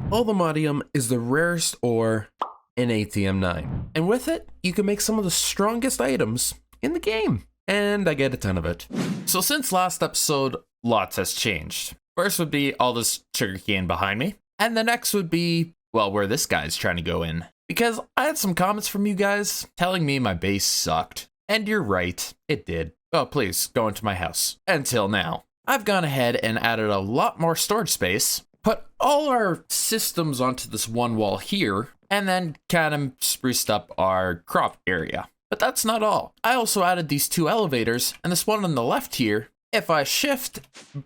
Allthemodium is the rarest ore in ATM9, and with it, you can make some of the strongest items in the game, and I get a ton of it. So since last episode, lots has changed. First would be all this sugarcane behind me, and the next would be, well, where this guy's trying to go in. Because I had some comments from you guys telling me my base sucked, and you're right, it did. Oh, please, go into my house. Until now. I've gone ahead and added a lot more storage space, put all our systems onto this one wall here, and then kind of spruced up our crop area. But that's not all. I also added these two elevators, and this one on the left here, if I shift,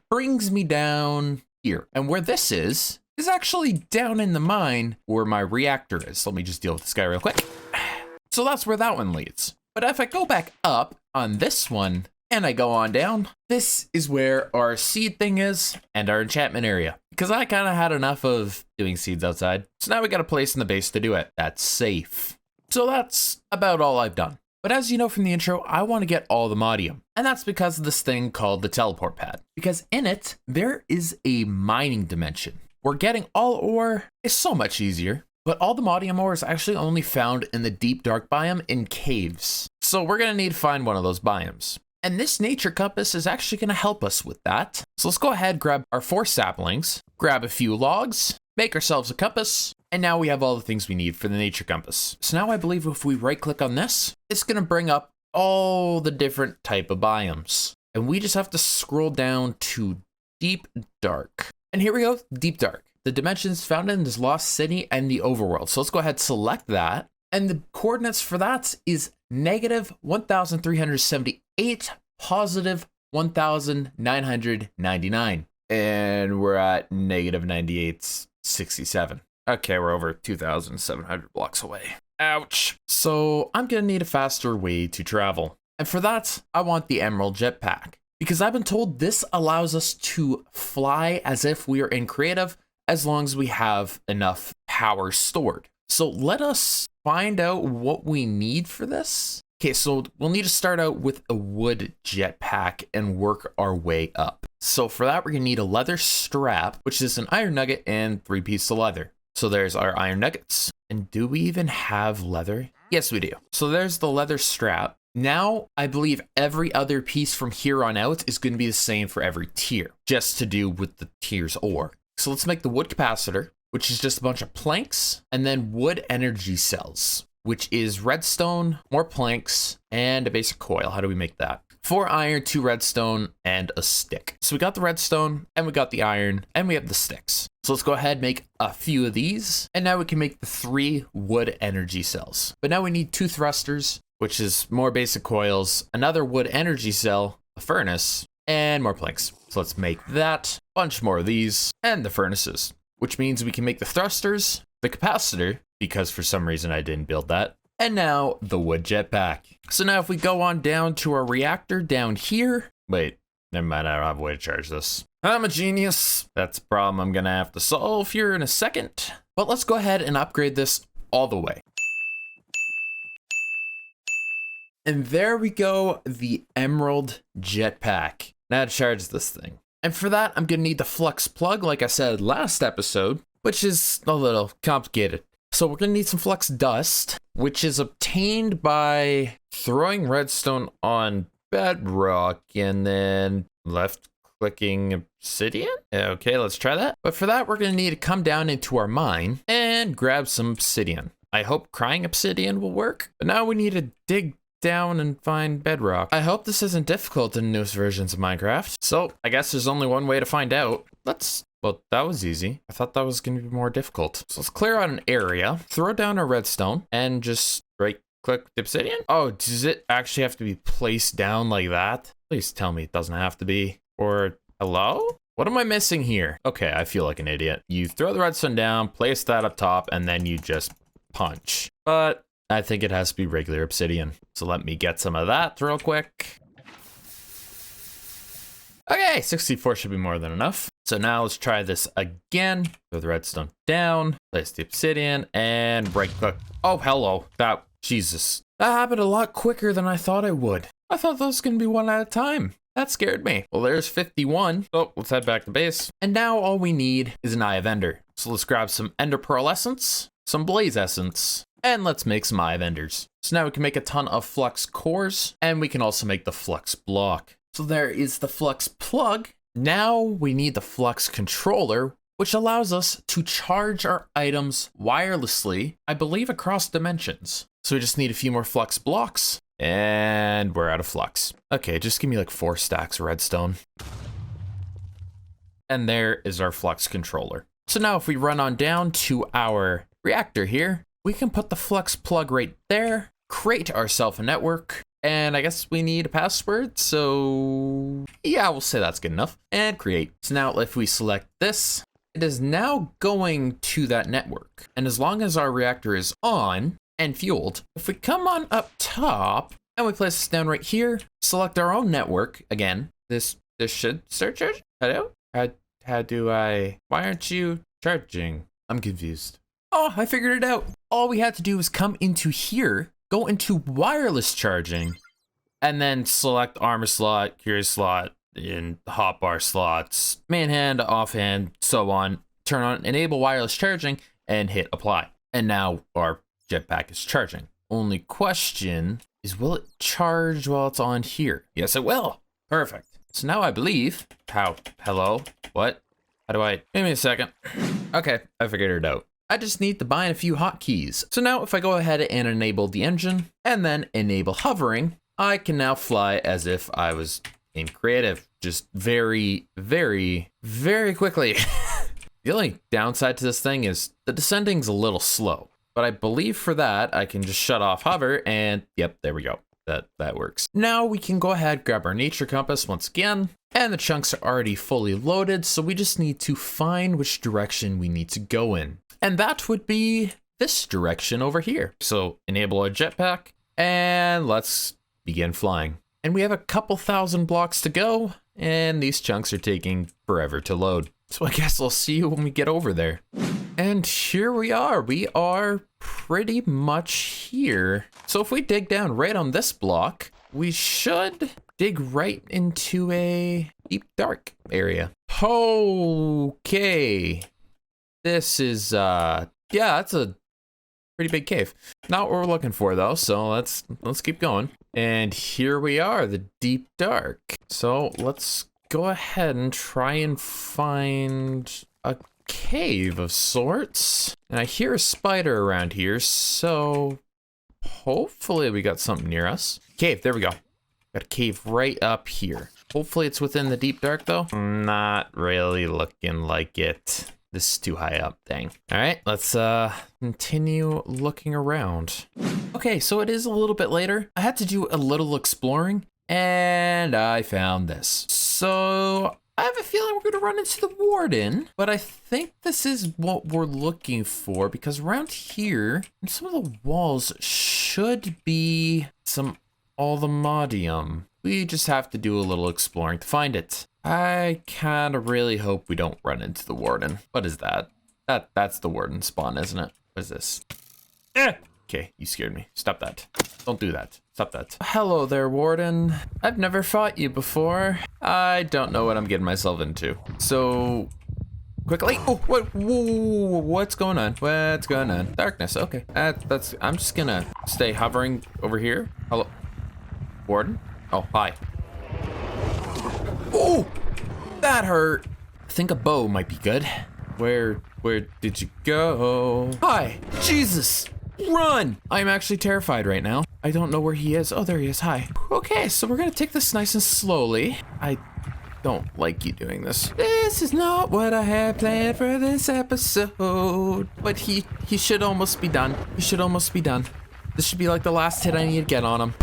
brings me down here. And where this is actually down in the mine where my reactor is. Let me just deal with this guy real quick. So that's where that one leads. But if I go back up on this one, and I go on down, this is where our seed thing is and our enchantment area. Because I kind of had enough of doing seeds outside. So now we got a place in the base to do it. That's safe. So that's about all I've done. But as you know from the intro, I want to get Allthemodium. And that's because of this thing called the teleport pad. Because in it, there is a mining dimension where getting all ore is so much easier. But Allthemodium ore is actually only found in the deep dark biome in caves. So we're going to need to find one of those biomes. And this nature compass is actually going to help us with that. So let's go ahead, grab our 4 saplings, grab a few logs, make ourselves a compass, and now we have all the things we need for the nature compass. So now I believe if we right click on this, it's going to bring up all the different type of biomes. And we just have to scroll down to deep dark. And here we go, deep dark. The dimensions found in this lost city and the overworld. So let's go ahead, select that. And the coordinates for that is negative 1,378, positive 1,999. And we're at negative 9867. Okay, we're over 2,700 blocks away. Ouch. So I'm gonna need a faster way to travel. And for that, I want the Emerald Jetpack. Because I've been told this allows us to fly as if we are in creative, as long as we have enough power stored. So let us find out what we need for this. Okay, so we'll need to start out with a wood jetpack and work our way up. So for that, we're gonna need a leather strap, which is an iron nugget and 3 pieces of leather. So there's our iron nuggets. And do we even have leather? Yes, we do. So there's the leather strap. Now, I believe every other piece from here on out is gonna be the same for every tier, just to do with the tier's ore. So let's make the wood capacitor, which is just a bunch of planks, and then wood energy cells, which is redstone, more planks, and a basic coil. How do we make that? 4 iron, 2 redstone, and a stick. So we got the redstone, and we got the iron, and we have the sticks. So let's go ahead and make a few of these, and now we can make the 3 wood energy cells. But now we need 2 thrusters, which is more basic coils, another wood energy cell, a furnace, and more planks. So let's make that, bunch more of these, and the furnaces. Which means we can make the thrusters, the capacitor, because for some reason I didn't build that, and now the wood jetpack. So now if we go on down to our reactor down here, wait, never mind, I don't have a way to charge this. I'm a genius. That's a problem I'm gonna have to solve here in a second. But let's go ahead and upgrade this all the way. And there we go, the Emerald Jetpack. Now to charge this thing. And for that, I'm gonna need the flux plug, like I said last episode, which is a little complicated. So we're gonna need some flux dust, which is obtained by throwing redstone on bedrock and then left clicking obsidian. Okay, let's try that. But for that, we're gonna need to come down into our mine and grab some obsidian. I hope crying obsidian will work, but now we need to dig down and find bedrock. I hope this isn't difficult in newest versions of Minecraft. So I guess there's only one way to find out. Well, that was easy. I thought that was gonna be more difficult. So let's clear out an area, throw down a redstone, and just right click the obsidian. Oh, does it actually have to be placed down like that? Please tell me it doesn't have to be. Or hello? What am I missing here? Okay, I feel like an idiot. You throw the redstone down, place that up top, and then you just punch. But I think it has to be regular obsidian. So let me get some of that real quick. Okay, 64 should be more than enough. So now let's try this again. Throw the redstone down, place the obsidian, and right click. Oh, hello. Jesus. That happened a lot quicker than I thought it would. I thought those was gonna be one at a time. That scared me. Well, there's 51. So let's head back to base. And now all we need is an Eye of Ender. So let's grab some Ender Pearl Essence, some Blaze Essence, and let's make some Eye of Enders. So now we can make a ton of Flux Cores, and we can also make the Flux Block. So there is the Flux Plug. Now we need the Flux Controller, which allows us to charge our items wirelessly, I believe across dimensions. So we just need a few more Flux Blocks, and we're out of Flux. Okay, just give me like 4 stacks of redstone. And there is our Flux Controller. So now if we run on down to our reactor here, we can put the Flux Plug right there, create ourselves a network, and I guess we need a password, so yeah, we'll say that's good enough, and create. So now if we select this, it is now going to that network. And as long as our reactor is on and fueled, if we come on up top and we place this down right here, select our own network, again, this should start charging. Hello? Why aren't you charging? I'm confused. Oh, I figured it out. All we had to do was come into here, go into wireless charging, and then select armor slot, curious slot, in hotbar slots, main hand, offhand, so on. Turn on enable wireless charging and hit apply. And now our jetpack is charging. Only question is, will it charge while it's on here? Yes, it will. Perfect. So now I believe, hello, what? How do I, give me a second. Okay, I figured it out. I just need to bind a few hotkeys. So now if I go ahead and enable the engine and then enable hovering, I can now fly as if I was in creative, just very, very, very quickly. The only downside to this thing is the descending's a little slow, but I believe for that, I can just shut off hover and yep, there we go. That works. Now we can go ahead, grab our nature compass once again, and the chunks are already fully loaded. So we just need to find which direction we need to go in. And that would be this direction over here. So enable our jetpack and let's begin flying. And we have a couple thousand blocks to go, and these chunks are taking forever to load. So I guess I'll see you when we get over there. And here we are. We are pretty much here. So if we dig down right on this block, we should dig right into a deep dark area. Okay. This is, yeah, that's a pretty big cave. Not what we're looking for though, so let's keep going. And here we are, the deep dark. So let's go ahead and try and find a cave of sorts. And I hear a spider around here, so hopefully we got something near us. Cave, there we go. Got a cave right up here. Hopefully it's within the deep dark though. Not really looking like it. This is too high up, dang. All right, let's continue looking around. Okay, so it is a little bit later. I had to do a little exploring and I found this. So I have a feeling we're gonna run into the warden, but I think this is what we're looking for because around here, some of the walls should be some Allthemodium. We just have to do a little exploring to find it. I kind of really hope we don't run into the warden. What is that? That's the warden spawn, isn't it? What is this? Okay, you scared me. Stop that. Don't do that. Stop that. Hello there, warden. I've never fought you before. I don't know what I'm getting myself into. So, quickly. Oh, what's going on? What's going on? Darkness. Okay. I'm just gonna stay hovering over here. Hello, warden. Oh, hi. Oh, that hurt. I think a bow might be good. Where did you go? Hi, Jesus, run. I'm actually terrified right now. I don't know where he is. Oh, there he is, hi. Okay, so we're gonna take this nice and slowly. I don't like you doing this. This is not what I had planned for this episode. But he should almost be done. He should almost be done. This should be like the last hit I need to get on him.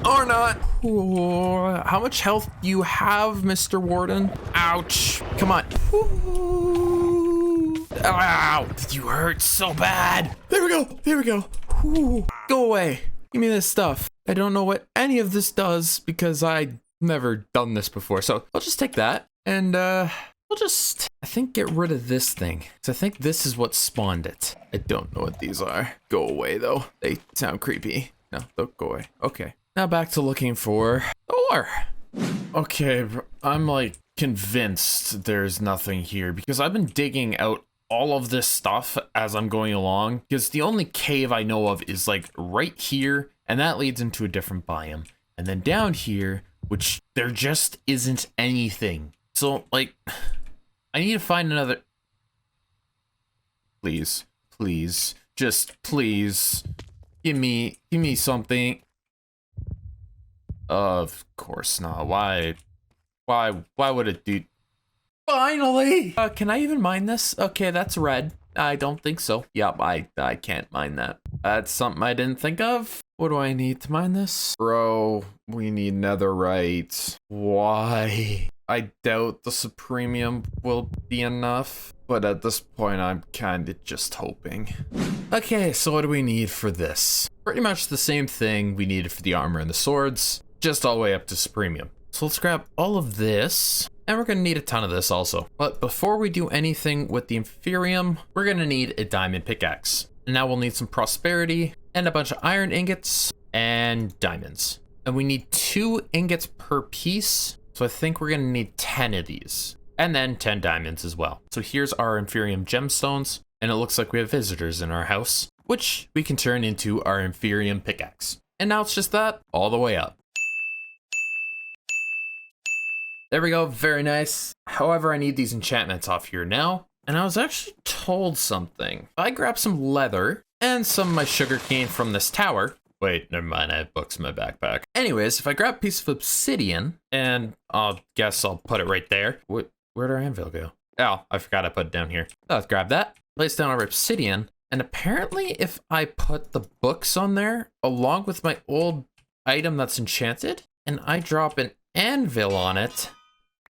Or not. Ooh, how much health do you have, Mr. Warden? Ouch. Come on. Ooh. Ow. You hurt so bad. There we go. There we go. Ooh. Go away. Give me this stuff. I don't know what any of this does because I've never done this before. So I'll just take that and we'll just, I think, get rid of this thing. So I think this is what spawned it. I don't know what these are. Go away though. They sound creepy. No, don't go away. Okay. Now back to looking for ore. Okay, I'm like convinced there's nothing here because I've been digging out all of this stuff as I'm going along, because the only cave I know of is like right here, and that leads into a different biome. And then down here, which there just isn't anything. So like, I need to find another. Please, please, just please, give me something. Of course not. Why would it do? Finally! Can I even mine this? Okay, that's red. I don't think so. Yep, I can't mine that. That's something I didn't think of. What do I need to mine this? Bro, we need netherite. Why? I doubt the supremium will be enough, but at this point I'm kinda just hoping. Okay, so what do we need for this? Pretty much the same thing we needed for the armor and the swords, just all the way up to supremium. So let's grab all of this, and we're gonna need a ton of this also. But before we do anything with the inferium, we're gonna need a diamond pickaxe. And now we'll need some prosperity and a bunch of iron ingots and diamonds. And we need 2 ingots per piece. So I think we're gonna need 10 of these, and then 10 diamonds as well. So here's our inferium gemstones, and it looks like we have visitors in our house, which we can turn into our inferium pickaxe. And now it's just that all the way up. There we go, very nice. However, I need these enchantments off here now. And I was actually told something. I grabbed some leather and some of my sugarcane from this tower. Wait, never mind, I have books in my backpack. Anyways, if I grab a piece of obsidian, and I'll put it right there. Where'd our anvil go? Oh, I forgot I put it down here. Let's grab that, place down our obsidian, and apparently if I put the books on there, along with my old item that's enchanted, and I drop an anvil on it,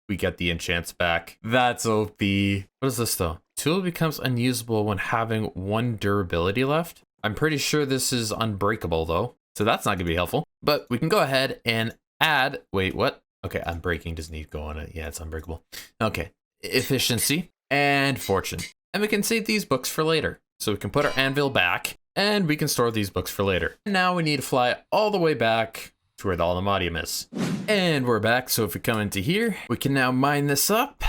we get the enchants back. That's OP. What is this though? Tool becomes unusable when having 1 durability left. I'm pretty sure this is unbreakable though, so that's not gonna be helpful. But we can go ahead and add, wait, what? Okay, unbreaking doesn't need to go on it. Yeah, it's unbreakable. Okay, efficiency and fortune. And we can save these books for later. So we can put our anvil back and we can store these books for later. And now we need to fly all the way back to where the Allthemodium is. And we're back, so if we come into here, we can now mine this up.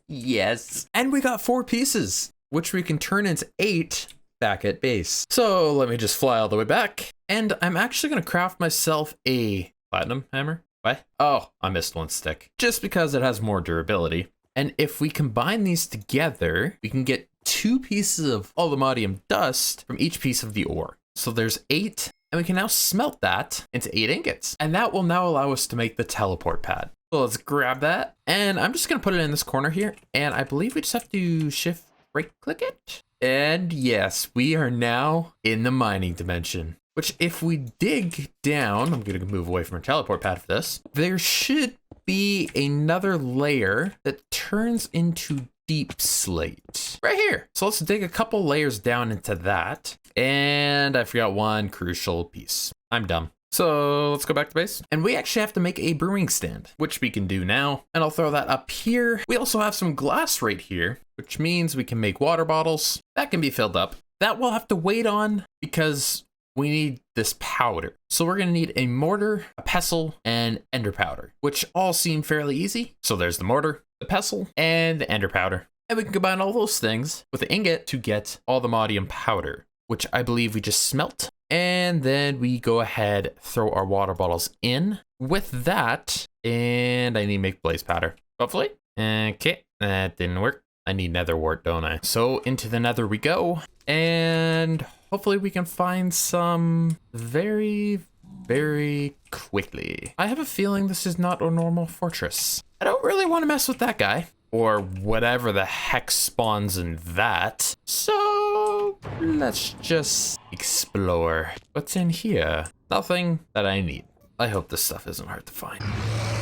Yes. And we got 4 pieces, which we can turn into 8 back at base. So let me just fly all the way back. And I'm actually gonna craft myself a platinum hammer. What? Oh, I missed 1 stick. Just because it has more durability. And if we combine these together, we can get 2 pieces of Allthemodium dust from each piece of the ore. So there's 8. And we can now smelt that into 8 ingots. And that will now allow us to make the teleport pad. So let's grab that. And I'm just gonna put it in this corner here. And I believe we just have to shift right click it. And yes, we are now in the mining dimension. Which if we dig down, I'm gonna move away from our teleport pad for this. There should be another layer that turns into deep slate right here. So let's dig a couple layers down into that. And I forgot 1 crucial piece. I'm dumb. So let's go back to base. And we actually have to make a brewing stand, which we can do now. And I'll throw that up here. We also have some glass right here, which means we can make water bottles. That can be filled up. That we'll have to wait on because we need this powder. So we're gonna need a mortar, a pestle, and ender powder, which all seem fairly easy. So there's the mortar, the pestle, and the ender powder. And we can combine all those things with the ingot to get Allthemodium powder, which I believe we just smelt. And then we go ahead, throw our water bottles in with that. And I need to make blaze powder, hopefully. Okay, that didn't work. I need nether wart, don't I? So into the nether we go. And hopefully we can find some very, very quickly. I have a feeling this is not a normal fortress. I don't really want to mess with that guy. Or whatever the heck spawns in that. So let's just explore. What's in here? Nothing that I need. I hope this stuff isn't hard to find.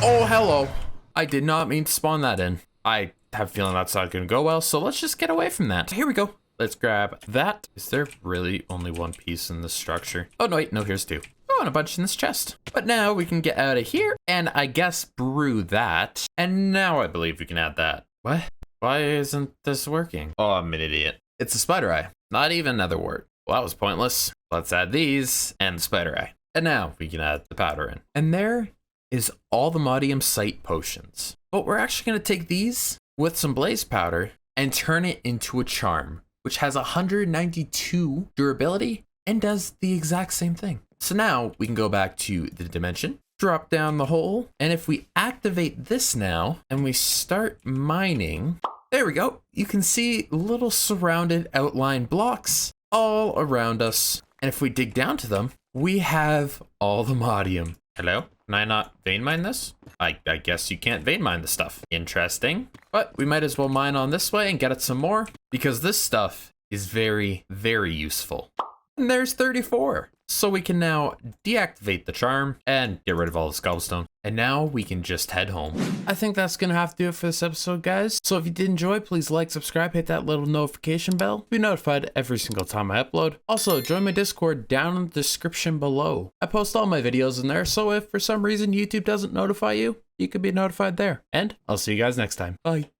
Oh, hello. I did not mean to spawn that in. I have a feeling that's not gonna go well, so let's just get away from that. Here we go. Let's grab that. Is there really only 1 piece in this structure? Oh, no, wait, no, here's 2. Oh, and a bunch in this chest. But now we can get out of here and I guess brew that. And now I believe we can add that. What? Why isn't this working? Oh, I'm an idiot. It's a spider eye, not even another word. Well, that was pointless. Let's add these and the spider eye. And now we can add the powder in. And there is Allthemodium sight potions. But we're actually going to take these with some blaze powder and turn it into a charm, which has 192 durability and does the exact same thing. So now we can go back to the dimension, drop down the hole, and if we activate this now and we start mining, there we go. You can see little surrounded outline blocks all around us. And if we dig down to them, we have Allthemodium. Hello? Can I not vein mine this? I guess you can't vein mine the stuff. Interesting. But we might as well mine on this way and get it some more, because this stuff is very, very useful. And there's 34. So we can now deactivate the charm and get rid of all the cobblestone. And now we can just head home. I think that's gonna have to do it for this episode, guys. So if you did enjoy, please like, subscribe, hit that little notification bell to be notified every single time I upload. Also, join my Discord down in the description below. I post all my videos in there, so if for some reason YouTube doesn't notify you, you could be notified there. And I'll see you guys next time. Bye.